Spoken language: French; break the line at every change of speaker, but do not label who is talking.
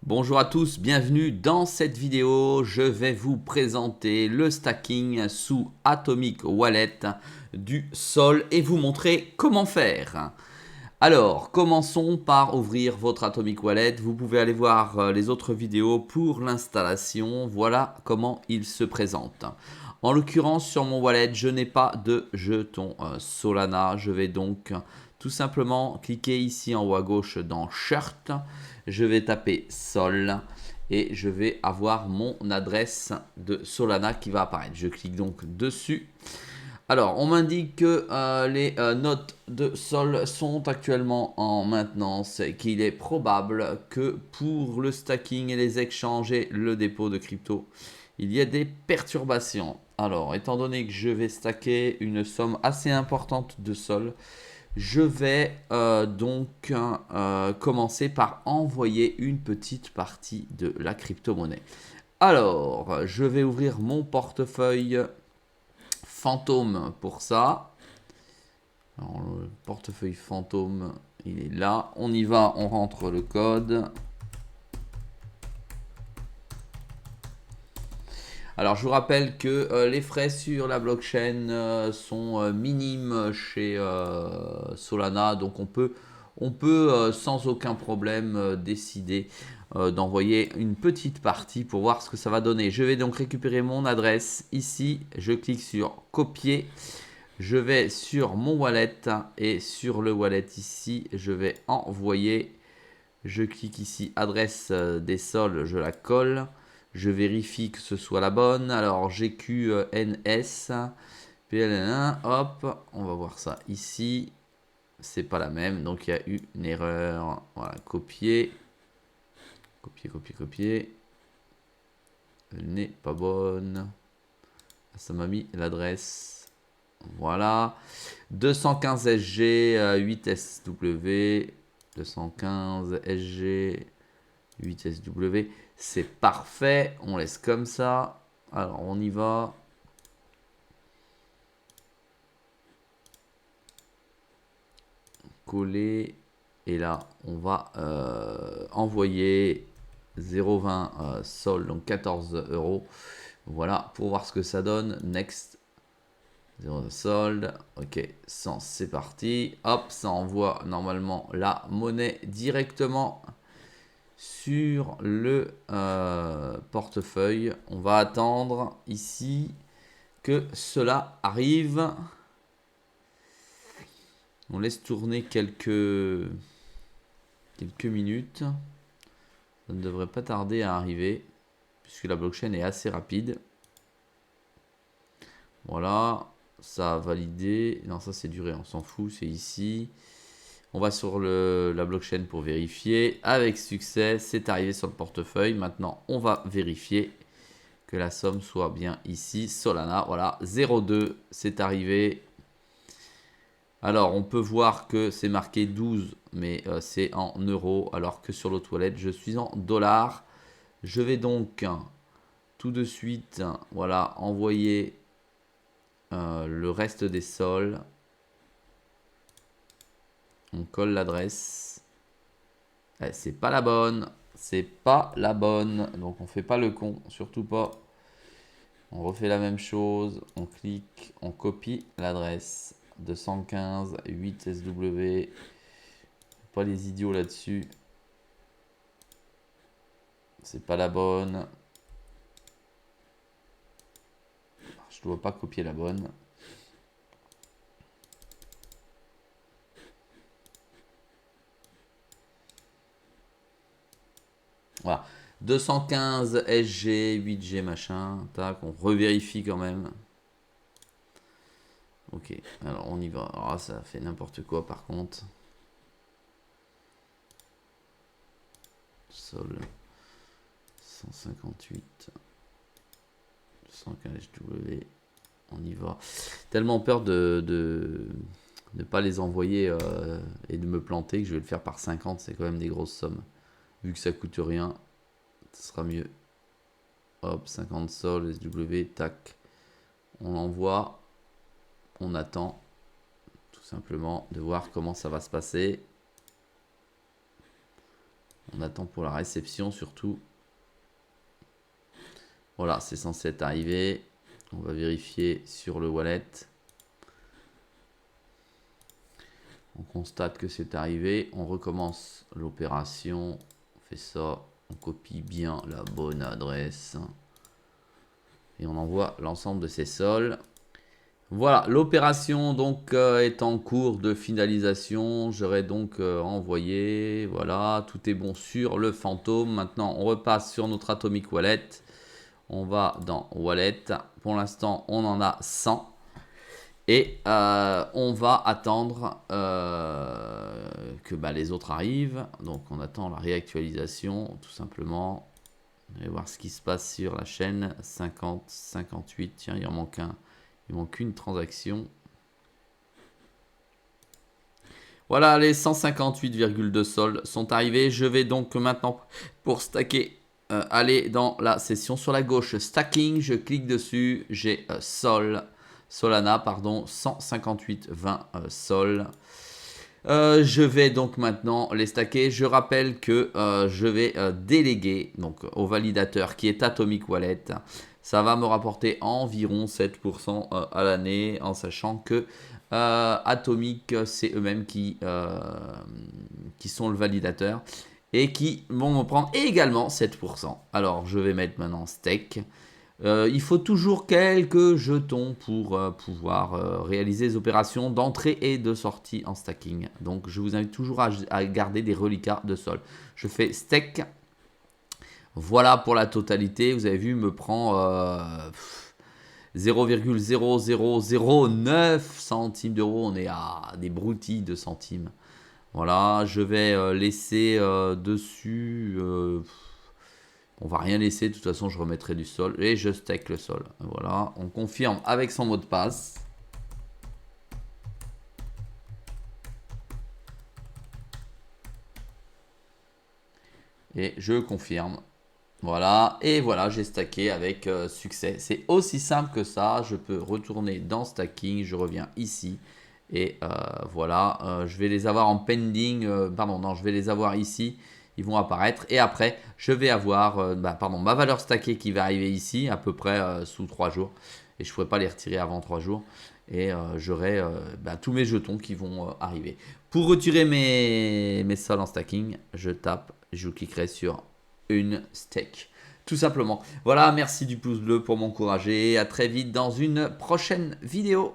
Bonjour à tous, bienvenue dans cette vidéo. Je vais vous présenter le stacking sous Atomic Wallet du Sol et vous montrer comment faire. Alors, commençons par ouvrir votre Atomic Wallet. Vous pouvez aller voir les autres vidéos pour l'installation. Voilà comment il se présente. En l'occurrence, sur mon wallet, je n'ai pas de jetons Solana. Je vais donc tout simplement cliquer ici en haut à gauche dans Shirt. Je vais taper Sol et je vais avoir mon adresse de Solana qui va apparaître. Je clique donc dessus. Alors, on m'indique que les notes de sol sont actuellement en maintenance et qu'il est probable que pour le stacking et les échanges et le dépôt de crypto, il y a des perturbations. Alors, étant donné que je vais stacker une somme assez importante de sol, je vais donc commencer par envoyer une petite partie de la crypto-monnaie. Alors, je vais ouvrir mon portefeuille fantôme pour ça. Alors, le portefeuille fantôme, il est là. On y va, on rentre le code. Alors, je vous rappelle que les frais sur la blockchain sont minimes chez Solana. Donc, on peut sans aucun problème décider d'envoyer une petite partie pour voir ce que ça va donner. Je vais donc récupérer mon adresse ici. Je clique sur copier. Je vais sur mon wallet et sur le wallet ici, je vais envoyer. Je clique ici adresse des sols, je la colle. Je vérifie que ce soit la bonne. Alors GQNS PLN1, hop, on va voir ça ici. C'est pas la même, donc il y a eu une erreur. Voilà, copier. Copier. Elle n'est pas bonne. Ça m'a mis l'adresse. Voilà. 215 SG, 8 SW. 215 SG, 8 SW. C'est parfait. On laisse comme ça. Alors, on y va. Coller. Et là, on va envoyer 0,20 sol, donc 14 euros. Voilà, pour voir ce que ça donne. Next. 0 de solde, ok, 100, c'est parti. Hop, ça envoie normalement la monnaie directement sur le portefeuille. On va attendre ici que cela arrive. On laisse tourner quelques minutes. Ça ne devrait pas tarder à arriver puisque la blockchain est assez rapide. Voilà. Ça a validé. Non, ça c'est duré, on s'en fout, c'est ici. On va sur la blockchain pour vérifier. Avec succès, c'est arrivé sur le portefeuille. Maintenant, on va vérifier que la somme soit bien ici. Solana, voilà, 0,2, c'est arrivé. Alors, on peut voir que c'est marqué 12, mais c'est en euros, alors que sur l'autre wallet, je suis en dollars. Je vais donc tout de suite, voilà, envoyer le reste des sols. On colle l'adresse. C'est pas la bonne. C'est pas la bonne. Donc on fait pas le con. Surtout pas. On refait la même chose. On clique. On copie l'adresse. 215 8 SW. Pas les idiots là-dessus. C'est pas la bonne. Je dois pas copier la bonne. Voilà. 215 SG, 8G machin. Tac, on revérifie quand même. Ok, alors on y va. Alors ça fait n'importe quoi par contre. Sol 158 115 W. On y va. Tellement peur de ne pas les envoyer et de me planter que je vais le faire par 50. C'est quand même des grosses sommes. Vu que ça coûte rien, ce sera mieux. Hop, 50 sols, SW, tac. On l'envoie. On attend tout simplement de voir comment ça va se passer. On attend pour la réception surtout. Voilà, c'est censé être arrivé. On va vérifier sur le wallet. On constate que c'est arrivé. On recommence l'opération. On fait ça. On copie bien la bonne adresse. Et on envoie l'ensemble de ces sols. Voilà, l'opération donc est en cours de finalisation. J'aurais donc envoyé. Voilà, tout est bon sur le fantôme. Maintenant, on repasse sur notre Atomic Wallet. On va dans Wallet. Pour l'instant, on en a 100. Et on va attendre que les autres arrivent. Donc, on attend la réactualisation, tout simplement. On va voir ce qui se passe sur la chaîne. 50, 58. Tiens, il en manque un. Il manque une transaction. Voilà, les 158,2 sols sont arrivés. Je vais donc maintenant, pour stacker, aller dans la session sur la gauche. Stacking, je clique dessus. J'ai Solana, pardon, 158,20 sols. Je vais donc maintenant les stacker. Je rappelle que je vais déléguer donc, au validateur qui est Atomic Wallet. Ça va me rapporter environ 7% à l'année, en sachant que Atomic, c'est eux-mêmes qui sont le validateur et qui vont me prendre également 7%. Alors, je vais mettre maintenant stake. Il faut toujours quelques jetons pour pouvoir réaliser les opérations d'entrée et de sortie en stacking. Donc, je vous invite toujours à garder des reliquats de sol. Je fais stake. Voilà pour la totalité. Vous avez vu, me prend 0,0009 centimes d'euros. On est à des broutilles de centimes. Voilà, je vais laisser dessus... on va rien laisser, de toute façon je remettrai du sol et je stake le sol. Voilà, on confirme avec son mot de passe. Et je confirme. Voilà, et voilà, j'ai stacké avec succès. C'est aussi simple que ça. Je peux retourner dans stacking, je reviens ici. Et voilà, je vais les avoir en pending. Pardon, non, je vais les avoir ici. Ils vont apparaître. Et après, je vais avoir ma valeur stackée qui va arriver ici, à peu près sous 3 jours. Et je ne pourrai pas les retirer avant 3 jours. Et j'aurai tous mes jetons qui vont arriver. Pour retirer mes sols en stacking, je tape, je cliquerai sur une stake. Tout simplement. Voilà, merci du pouce bleu pour m'encourager. À très vite dans une prochaine vidéo.